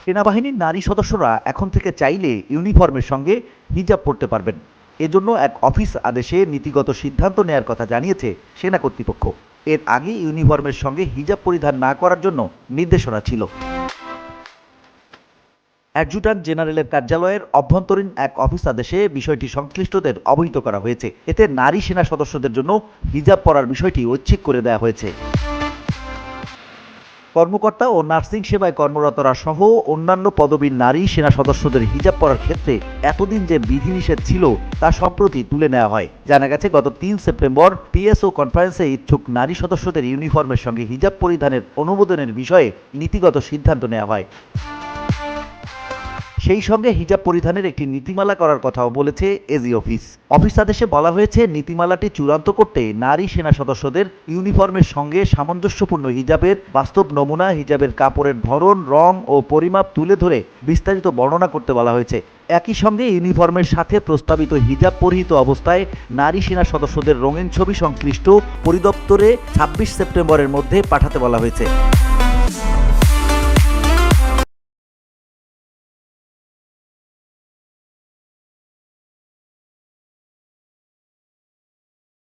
সেনাবাহিনীর নারী সদস্যরা এখন থেকে চাইলে ইউনিফর্মের সঙ্গে হিজাব পরতে পারবেন। এজন্য এক অফিস আদেশে নীতিগত সিদ্ধান্ত নেয়ার কথা জানিয়েছে সেনা কর্তৃপক্ষ। এর আগে ইউনিফর্মের সঙ্গে হিজাব পরিধান না করার জন্য নির্দেশনা ছিল। অ্যাডজুট্যান্ট জেনারেলের কার্যালয়ের অভ্যন্তরীণ এক অফিস আদেশে বিষয়টি সংশ্লিষ্টদের অবহিত করা হয়েছে। এতে নারী সেনা সদস্যদের জন্য হিজাব পরার বিষয়টি ঐচ্ছিক করে দেওয়া হয়েছে। কর্মকর্তা ও নার্সিং সেবায় কর্মরতরা সহ অন্যান্য পদবীর নারী সেনা সদস্যদের হিজাব পরার ক্ষেত্রে এতদিন যে বিধিনিষেধ ছিল তা সম্প্রতি তুলে নেওয়া হয়। জানা গেছে, গত ৩ সেপ্টেম্বর পিএসও কনফারেন্সে ইচ্ছুক নারী সদস্যদের ইউনিফর্মের সঙ্গে হিজাব পরিধানের অনুমোদনের বিষয়ে নীতিগত সিদ্ধান্ত নেওয়া হয়। সেই সঙ্গে হিজাব পরিধানের একটি নীতিমালা করার কথাও বলেছে এজি অফিস। অফিস আদেশে বলা হয়েছে, নীতিমালাটি চূড়ান্ত করতে নারী সেনা সদস্যদের ইউনিফর্মের সঙ্গে সামঞ্জস্যপূর্ণ হিজাবের বাস্তব নমুনা, হিজাবের কাপড়ের ধরন, রং ও পরিমাপ তুলে ধরে বিস্তারিত বর্ণনা করতে বলা হয়েছে। একই সঙ্গে ইউনিফর্মের সাথে প্রস্তাবিত হিজাব পরিহিত অবস্থায় নারী সেনা সদস্যদের রঙিন ছবি সংশ্লিষ্ট পরিদপ্তরে ২৬ সেপ্টেম্বরের মধ্যে পাঠাতে বলা হয়েছে।